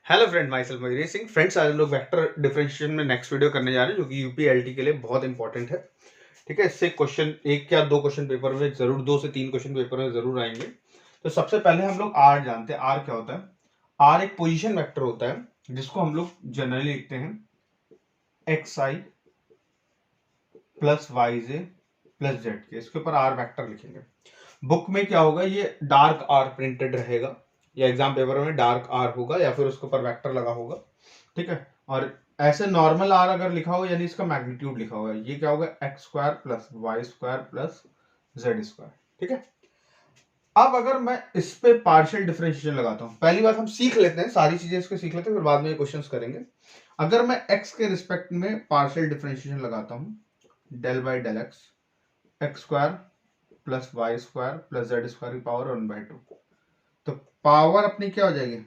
Hello friend, my self Mayuri Singh. Friends, आज लोग vector differentiation में नेक्स्ट वीडियो करने जा रहे हैं जो कि यूपीएलटी के लिए बहुत इंपॉर्टेंट है। ठीक है, इससे क्वेश्चन एक या दो क्वेश्चन पेपर में जरूर, 2 से 3 क्वेश्चन पेपर में जरूर आएंगे। तो सबसे पहले हम लोग आर जानते हैं। आर क्या होता है? आर एक पोजीशन वेक्टर होता है जिसको हम लोग जनरली लिखते हैं x i plus y j plus z के। इसके ऊपर आर वेक्टर लिखेंगे। बुक में क्या होगा, ये डार्क आर प्रिंटेड रहेगा या एग्जाम पेपर में डार्क आर होगा या फिर उसके ऊपर वेक्टर लगा होगा। ठीक है, और ऐसे नॉर्मल आर अगर लिखा हो यानी इसका मैग्नीट्यूड लिखा होगा, ये क्या होगा, x square plus y square plus z square. ठीक है, अब अगर मैं इस पे पार्शियल डिफरेंशिएशन लगाता हूं, पहली बात हम सीख लेते हैं, सारी चीजें इसको सीख लेते हैं, फिर बाद में क्वेश्चंस करेंगे। अगर मैं एक्स के रिस्पेक्ट में पार्शियल डिफरेंशिएशन लगाता हूं, del by del x square plus y square plus z square की पावर 1/2, तो पावर अपनी क्या हो जाएगी,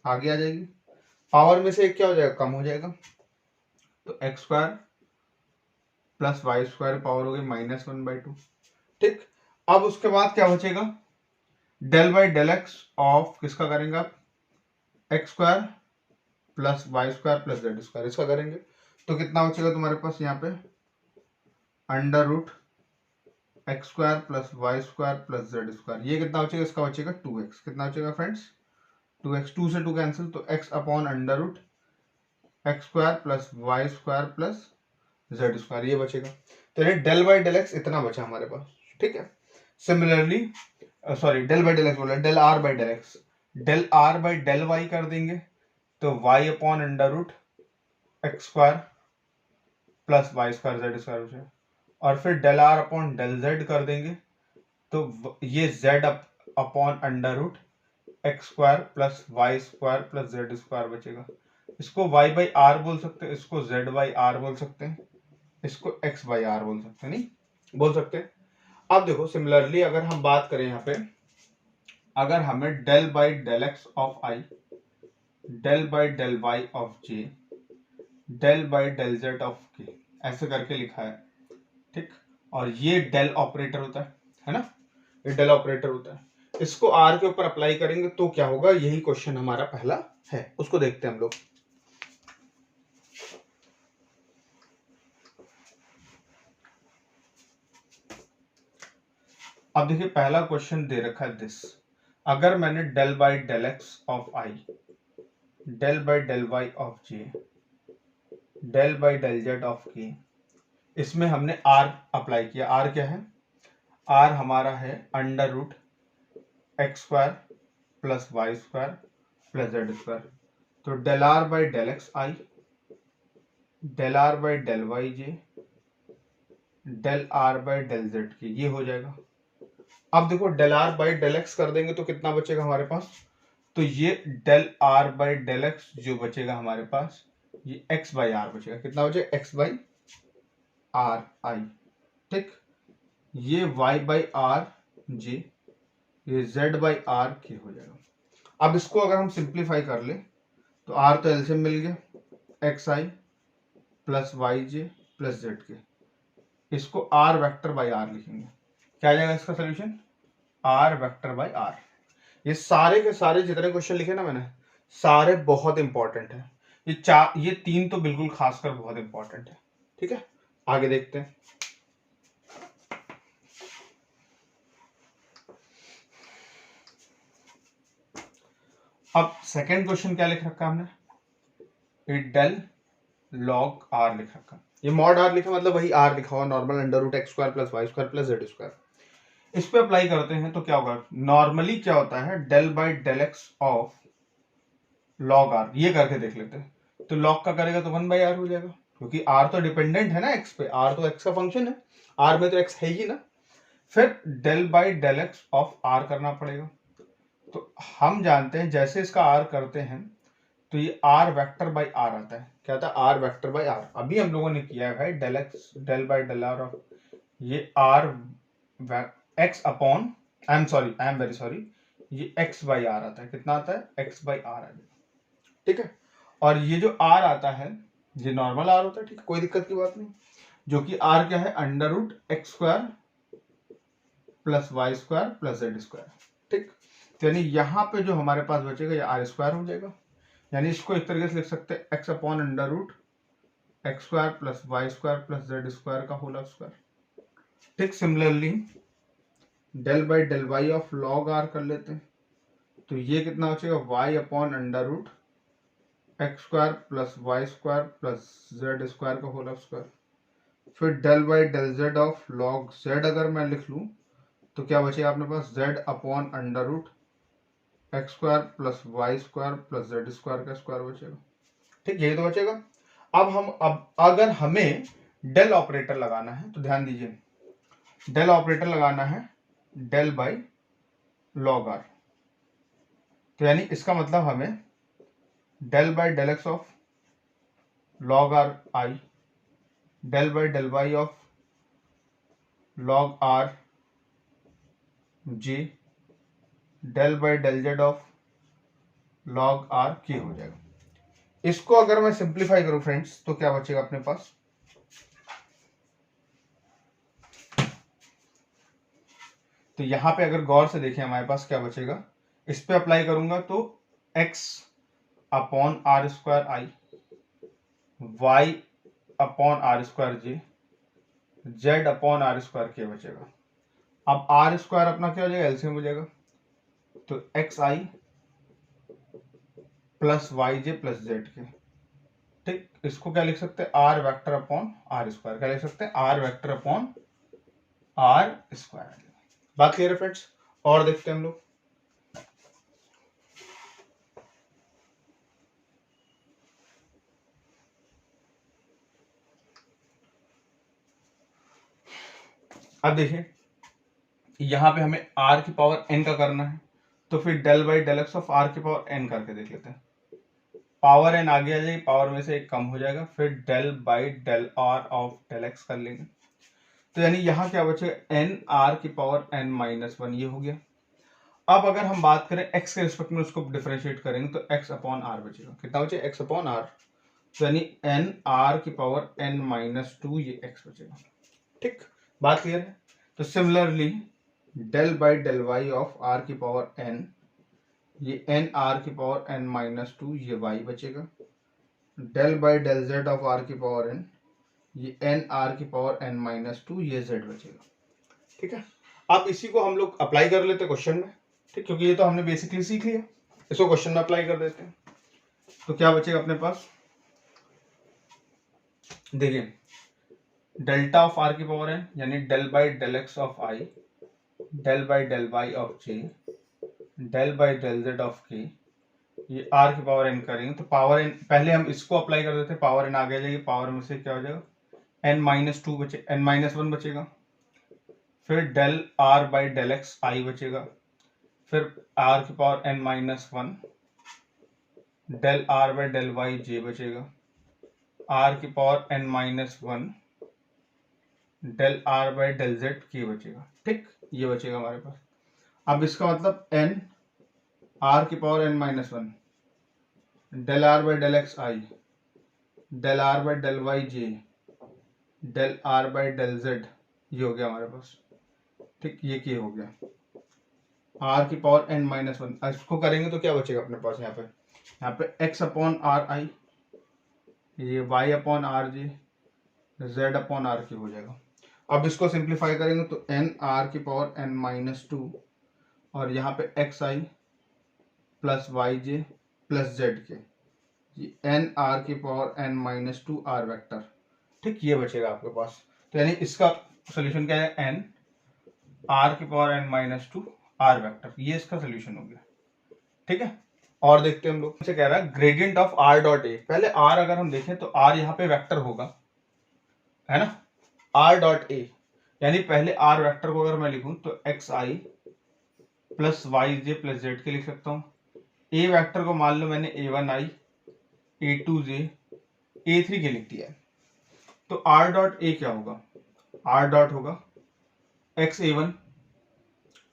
आगे आ जाएगी। पावर में से एक क्या हो जाएगा, कम हो जाएगा, तो x square plus y square power हो गई -1/2। ठीक, अब उसके बाद क्या बचेगा, del by del x of किसका करेंगे आप, x square plus y square plus z square, इसका करेंगे तो कितना बचेगा तुम्हारे पास यहाँ पे, under root x square plus y square plus z square. ये कितना बचेगा, इसका बचेगा 2x। कितना बचेगा फ्रेंड्स, 2x, 2 से 2 कैंसिल, तो x upon under root x square plus y square plus z square, ये बचेगा। तो ये डेल बाई डेल एक्स इतना बचा हमारे पास। ठीक है, similarly sorry, del by del x बोला, del r by del x, del r by del y कर देंगे तो y upon under root x square plus y square z square बचेगा, और फिर del r upon del z कर देंगे तो ये z upon under root x square plus y square plus z square बचेगा। इसको y बाई आर बोल सकते हैं, इसको z बाई आर बोल सकते हैं, इसको x बाई आर बोल सकते हैं, नहीं बोल सकते। अब देखो सिमिलरली अगर हम बात करें यहाँ पे, अगर हमें del by del x of i, del by del y of j, del by del z of k ऐसे करके लिखा है, ठीक, और ये डेल ऑपरेटर होता है ना, ये डेल ऑपरेटर होता है, इसको आर के ऊपर अप्लाई करेंगे तो क्या होगा, यही क्वेश्चन हमारा पहला है, उसको देखते हैं हम लोग। अब देखिए पहला क्वेश्चन दे रखा है दिस, अगर मैंने del by del x of i, del by del y of j, del by del z of k, इसमें हमने आर अप्लाई किया। आर क्या है, आर हमारा है under root x square plus y square plus z square, तो del r by del x i, del r by del y j, del r by del z k, ये हो जाएगा। अब देखो del r by del x कर देंगे तो कितना बचेगा हमारे पास, तो ये del r by del x जो बचेगा हमारे पास, ये एक्स बाई आर बचेगा। कितना बचेगा, एक्स बाई आर आई। ठीक, ये वाई बाई आर जे, ये जेड बाई आर के हो जाएगा। अब इसको अगर हम सिंप्लीफाई कर ले तो आर तो एलसीएम मिल गया, x i plus y j plus z के, इसको आर वेक्टर बाई आर लिखेंगे। क्या आ जाएगा इसका solution, r vector by r. ये सारे के सारे जितने क्वेश्चन लिखे ना मैंने, सारे बहुत इंपॉर्टेंट है। ये 3 तो बिल्कुल खासकर बहुत इंपॉर्टेंट है। ठीक है, आगे देखते हैं। अब सेकेंड क्वेश्चन क्या लिख रखा हमने, डेल लॉग आर लिख रखा, ये मॉड आर लिखा मतलब वही आर लिखा हुआ, normal under root x square plus y square plus z square. इस पे अप्लाई करते हैं तो क्या होगा, नॉर्मली क्या होता है, del by del x of log r, ये करके देख लेते हैं। तो लॉग का करेगा तो 1/r हो जाएगा, क्योंकि आर तो डिपेंडेंट है ना एक्स पे, आर तो एक्स का फंक्शन है, आर में तो एक्स है ही ना। फिर del by del x of r करना पड़ेगा। तो हम जानते हैं जैसे इसका आर करते हैं तो ये आर वेक्टर बाई आर आता है। क्या आता है, आर वेक्टर बाई आर। अभी हम लोगों ने किया है भाई del x, del by del r of ये r x upon, I am sorry, I am very sorry, ये एक्स बाई आर आता है। कितना आता है, एक्स बाई आर आ जाएगा। ठीक है, और ये जो आर आता है ये नॉर्मल आर होता है। ठीक है, कोई दिक्कत की बात नहीं, जो कि आर क्या है, under root x square plus y square plus z square. ठीक, तो यानी यहाँ पे जो हमारे पास बचेगा ये आर स्क्वायर हो जाएगा, यानी इसको एक तरीके से लिख सकते हैं x upon under root x square plus y square plus z square का होल स्क्वायर। ठीक, similarly del by del y of log r कर लेते हैं, तो ये कितना बचेगा y upon under root x square plus y square plus z square का होल स्क्वायर। फिर del by del z of log z अगर मैं लिख लूँ तो क्या बचेगा अपने पास z upon under root x square plus y square plus z square का स्क्वायर बचेगा। ठीक, यही तो बचेगा। अब अगर हमें डेल ऑपरेटर लगाना है तो ध्यान दीजिए, डेल ऑपरेटर लगाना है डेल बाई लॉग आर, तो यानी इसका मतलब हमें del by del x of log r i, del by del y of log r j, del by del z of log r k हो जाएगा। इसको अगर मैं सिंप्लीफाई करूं फ्रेंड्स तो क्या बचेगा अपने पास, तो यहां पे अगर गौर से देखें हमारे पास क्या बचेगा, इस पे अप्लाई करूंगा तो x upon r square i, y upon r square j, z upon r square k बचेगा। अब आर स्क्वायर अपना क्या हो जाएगा, एलसीएम हो जाएगा, तो x i plus y j plus z k. ठीक, इसको क्या लिख सकते हैं, r vector upon r square, क्या लिख सकते हैं, r vector upon r square. बात क्लियर है फ्रेंड्स? और देखते हैं हम लोग, अब देखिए यहां पे हमें r की पावर n का करना है, तो फिर del by del x of r की पावर n करके देख लेते हैं। पावर n आगे आ जाएगी, पावर में से एक कम हो जाएगा, फिर del by del r of del x कर लेंगे, तो यानी यहां क्या बचेगा n r की पावर n माइनस 1, ये हो गया। अब अगर हम बात करें x के रिस्पेक्ट में उसको डिफरेंशिएट करेंगे तो x अपॉन r बचेगा, कितना बचेगा x अपॉन r, तो यानी n r की पावर n माइनस 2 ये x बचेगा। ठीक, बात क्लियर है? तो similarly del by del y of r की पावर n, ये n r की पावर n माइनस 2 ये y बचेगा। Del by del z of r की पावर n, ये n r की पावर n माइनस 2 ये z बचेगा। ठीक है, अब इसी को हम लोग अप्लाई कर लेते हैं क्वेश्चन में। ठीक, क्योंकि ये तो हमने बेसिकली सीख लिया, इसको क्वेश्चन में अप्लाई कर देते हैं। तो क्या बचेगा अपने पास, देखिए डेल्टा ऑफ r की पावर n यानी del by del x of i, del by del y of j, del by del z of k, ये r की पावर n करेंगे तो पावर n पहले हम इसको अप्लाई कर देते हैं, पावर n आगे जाएगी, पावर में से क्या हो जाएगा n माइनस 2 बचे, n माइनस 1 बचेगा, फिर del r by del x i बचेगा, फिर r की power n minus 1, del r by del y j बचेगा, r की power n minus 1, del r by del z k बचेगा। ठीक, ये बचेगा हमारे पास। अब इसका मतलब n r की power n minus 1, del r by del x i, del r by del y j, del r by del z, ये हो गया हमारे पास। ठीक, ये क्या हो गया r की पावर n माइनस 1, इसको करेंगे तो क्या बचेगा अपने पास, यहाँ पे x अपॉन आर आई, ये y upon r j, z upon r की हो जाएगा। अब इसको सिंप्लीफाई करेंगे तो n r की पावर n माइनस 2 और यहाँ पे x i plus y j plus z k, ये n r की power n minus 2 r vector. ठीक, ये बचेगा आपके पास। तो यानी इसका सोल्यूशन क्या है, n r की power n minus 2 r vector, ये इसका सोल्यूशन हो गया। ठीक है, और देखते हैं हम लोग, से कह रहा है gradient of r dot A. पहले r अगर हम देखें तो r यहाँ पे वेक्टर होगा, है ना, r डॉट ए, यानी पहले r वेक्टर को अगर मैं लिखूं तो x i plus y j plus z के लिख सकता हूँ। ए वेक्टर को मान लो मैंने a1 आई, a2 जे, a3 के लिख दिया है, तो r डॉट ए क्या होगा, r डॉट होगा x a1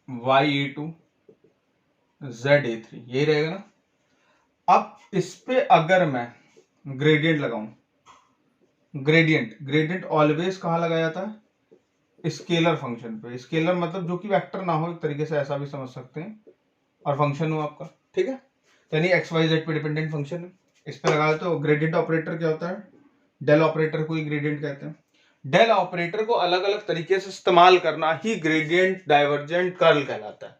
y a2 z a3, यही रहेगा ना। अब इस पे अगर मैं ग्रेडियंट लगाऊं, ग्रेडियंट ऑलवेज कहाँ लगाया जाता है, स्केलर फंक्शन पे। स्केलर मतलब जो कि वेक्टर ना हो, एक तरीके से ऐसा भी समझ सकते हैं, और फंक्शन हो आपका। ठीक है, यानी एक्स वाई जेड पे डिपेंडेंट फंक्शन है। इस पे लगा तो ग्रेडियंट ऑपरेटर क्या होता है, डेल ऑपरेटर को ही ग्रेडियंट कहते हैं। डेल ऑपरेटर को अलग अलग तरीके से इस्तेमाल करना ही ग्रेडियंट, डाइवर्जेंट, कर्ल कहलाता है।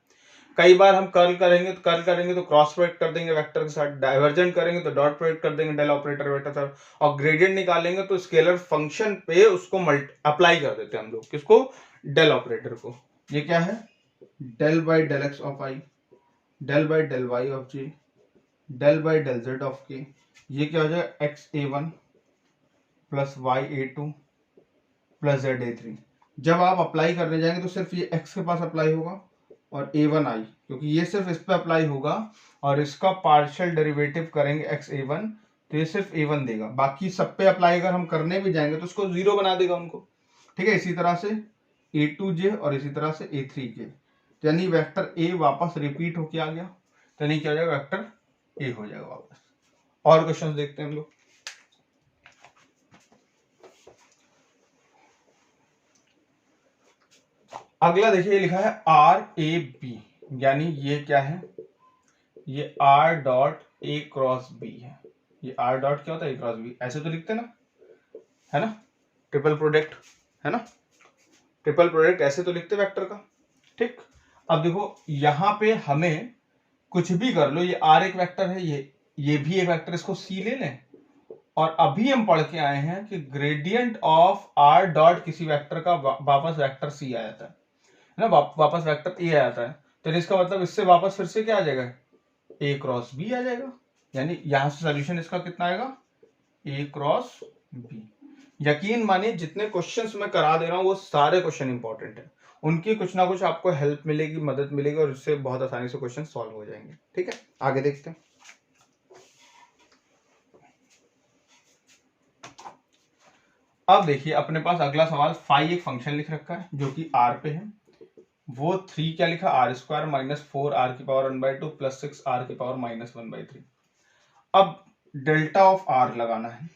कई बार हम कर्ल करेंगे तो क्रॉस प्रोडक्ट कर देंगे वेक्टर के साथ, डाइवर्जेंट करेंगे तो डॉट प्रोडक्ट कर देंगे डेल ऑपरेटर वेक्टर साथ, और ग्रेडियंट निकालेंगे तो स्केलर फंक्शन पे उसको अप्लाई कर देते हैं हम लोग, किसको, डेल ऑपरेटर को। ये क्या है, del by del x of i, del by del y of j, del by del z of k. ये क्या हो जाएगा, x a one plus y a two plus z a three. जब आप अप्लाई करने जाएंगे तो सिर्फ ये x के पास अप्लाई होगा और a1i, क्योंकि ये सिर्फ इस पे अप्लाई होगा, और इसका पार्शियल डेरिवेटिव करेंगे x a1 तो ये सिर्फ a1 देगा। बाकी सब पे अप्लाई अगर हम करने भी जाएंगे तो उसको जीरो बना देगा उनको, ठीक है। इसी तरह से a2j और इसी तरह से a3k, यानी वेक्टर a वापस रिपीट होके आ गया, यानी क्या हो जाएगा, वेक्टर a हो जाएगा वापस। और क्वेश्चन देखते हैं हम लोग। अगला देखिए लिखा है आर ए बी, यानी ये क्या है, ये r dot a cross b है। ये आर डॉट क्या होता है, ए क्रॉस बी, ऐसे तो लिखते ना, है ना, ट्रिपल प्रोडक्ट, है ना, ट्रिपल प्रोडक्ट ऐसे तो लिखते वेक्टर का, ठीक। अब देखो यहाँ पे हमें कुछ भी कर लो, ये आर एक वेक्टर है, ये भी एक वेक्टर, इसको सी ले लें, और अभी हम पढ़ के आए हैं कि ग्रेडियंट ऑफ आर डॉट किसी वेक्टर का वापस वेक्टर सी आ जाता है ना, वापस वेक्टर ए आ जाता है। तो इसका मतलब इससे वापस फिर से क्या आ जाएगा, ए क्रॉस बी आ जाएगा। यानी यहां से सोल्यूशन इसका कितना आएगा, ए क्रॉस बी। यकीन मानिए जितने क्वेश्चंस मैं करा दे रहा हूं वो सारे क्वेश्चन इंपॉर्टेंट है, उनकी कुछ ना कुछ आपको हेल्प मिलेगी, मदद मिलेगी, और इससे बहुत आसानी से क्वेश्चन सॉल्व हो जाएंगे, ठीक है। आगे देखते हैं। अब देखिए अपने पास अगला सवाल, फाई एक फंक्शन लिख रखा है जो कि आर पे है, वो 3 क्या लिखा, आर स्क्वायर माइनस 4 आर की पावर 1/2 प्लस 6 आर की पावर माइनस 1/3। अब डेल्टा ऑफ आर लगाना है,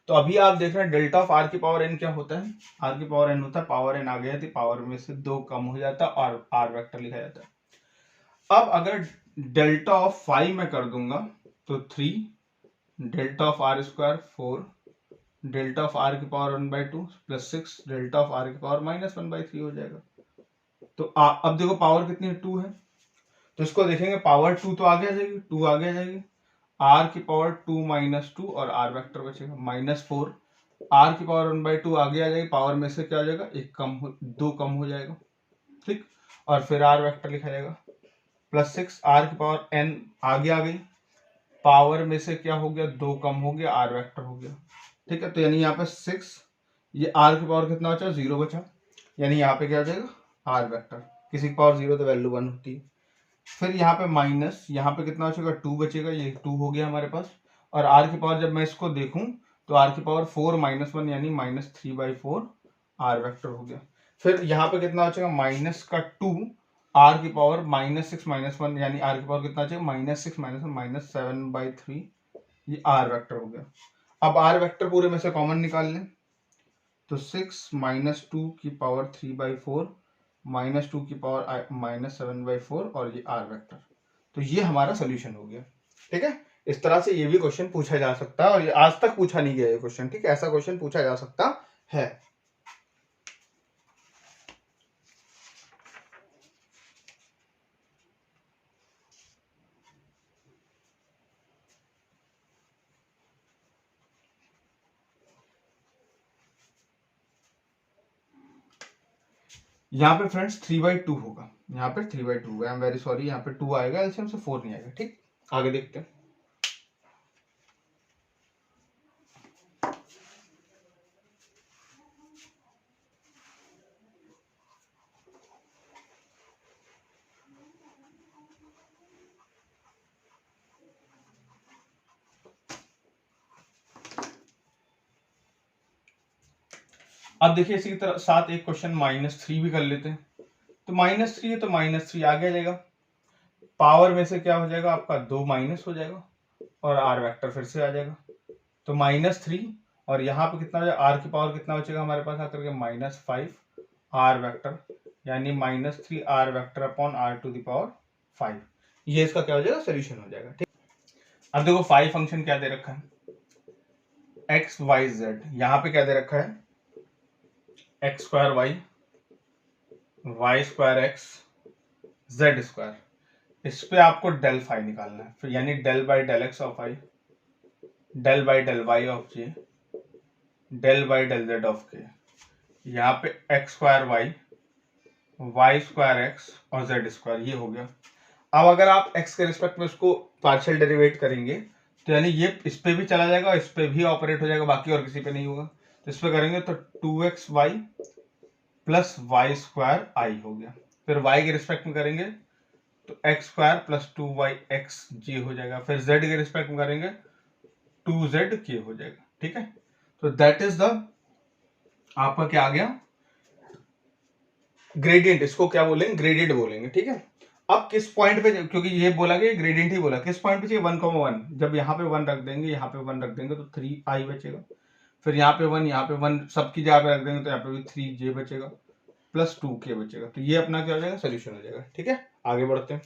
तो अभी आप देख रहे हैं डेल्टा ऑफ आर की पावर एन क्या होता है, आर की पावर एन होता है, पावर एन आ गया थी, पावर में से 2 कम हो जाता है और आर वेक्टर लिखा जाता है। अब अगर डेल्टा ऑफ 5 में कर दूंगा तो 3, delta of r square 4, delta of r की power 1/2 plus 6 delta of r की पावर माइनस 1/3 हो जाएगा। तो अब देखो पावर कितनी है, 2 है, तो इसको देखेंगे पावर 2 तो आगे आ जाएगी, 2 आगे आ जाएगी, आर की पावर 2 माइनस 2 और आर वेक्टर बचेगा माइनस 4, आर की पावर 1/2 आगे आ जाएगी, पावर में से क्या हो जाएगा, 2 कम हो जाएगा, ठीक, और फिर आर वेक्टर लिखा जाएगा प्लस 6, आर की पावर एन आगे आ गई, पावर में से क्या हो गया, 2 कम हो गया, आर वेक्टर हो गया, ठीक है। तो यानी यहाँ पे 6, ये आर की पावर कितना बचा, 0 बचा, यानी यहाँ पे क्या हो जाएगा, आर वेक्टर, किसी की पावर 0 तो वैल्यू 1 होती है। फिर यहाँ पे माइनस, यहाँ पे कितना बचेगा, 2 बचेगा, ये 2 हो गया हमारे पास, और आर की पावर जब मैं इसको देखूं तो आर की पावर 4 माइनस 1 यानी माइनस 3/4 आर वेक्टर हो गया। फिर यहाँ पे कितना बचेगा, माइनस का 2, आर की पावर माइनस 6 माइनस 1 यानी आर की पावर कितना बचेगा, माइनस 6 माइनस 1 माइनस 7/3, ये आर वेक्टर हो गया। अब आर वेक्टर पूरे में से कॉमन निकाल लें, तो 6 माइनस 2 की पावर 3/4 माइनस 2 की पावर माइनस 7/4 और ये आर वेक्टर। तो ये हमारा सोल्यूशन हो गया, ठीक है। इस तरह से ये भी क्वेश्चन पूछा जा सकता है, और ये आज तक पूछा नहीं गया ये क्वेश्चन, ठीक है, ऐसा क्वेश्चन पूछा जा सकता है। यहाँ पे फ्रेंड्स 3/2 होगा, यहाँ पे 3/2, आई एम वेरी सॉरी, यहाँ पे 2 आएगा, एलसीएम से 4 नहीं आएगा, ठीक। आगे देखते हैं। अब देखिए इसी तरह साथ एक क्वेश्चन -3 भी कर लेते हैं। तो -3 है तो -3 आगे आ जाएगा, पावर में से क्या हो जाएगा आपका, 2 माइनस हो जाएगा, और आर वेक्टर फिर से आ जाएगा, तो -3, और यहाँ पे कितना हो जाएगा, आर की पावर कितना बचेगा हमारे पास आकर के -5 आर वेक्टर, यानी -3 r vector upon r to the power 5। ये इसका क्या हो जाएगा, सोल्यूशन हो जाएगा, ठीक। अब देखो फाई फंक्शन क्या दे रखा है, एक्स वाई जेड, यहाँ पे क्या दे रखा है, x square y square x z square. इस पे आपको डेल फाई निकालना है, फिर यानी del by del x of i, del by del y of j, del by del z of k. यहाँ पे x square y square x और जेड स्क्वायर, ये हो गया। अब अगर आप x के रिस्पेक्ट में उसको पार्शियल डेरिवेट करेंगे तो यानी ये इस पे भी चला जाएगा, इस पे भी ऑपरेट हो जाएगा, बाकी और किसी पे नहीं होगा। तो इस पे करेंगे तो 2xy प्लस वाई स्क्वायर आई हो गया। फिर y के रिस्पेक्ट में करेंगे तो एक्स स्क्वायर प्लस 2yxj हो जाएगा। फिर z के रिस्पेक्ट में करेंगे 2zk हो जाएगा। ठीक है, तो दैट इज द आपका क्या आ गया, ग्रेडियंट। इसको क्या बोलेंगे, ग्रेडियंट बोलेंगे। ठीक है, अब किस पॉइंट पे, क्योंकि ये बोला गया ग्रेडियंट ही बोला, किस पॉइंट पे चाहिए 1,1, जब यहाँ पे 1 रख देंगे, यहाँ पे 1 रख देंगे तो 3i बचेगा। फिर यहाँ पे 1, यहाँ पे 1 सबकी जगह पे रख देंगे तो यहाँ पे भी 3j बचेगा प्लस 2k बचेगा। तो ये अपना क्या हो जाएगा, सोल्यूशन हो जाएगा। ठीक है, आगे बढ़ते हैं।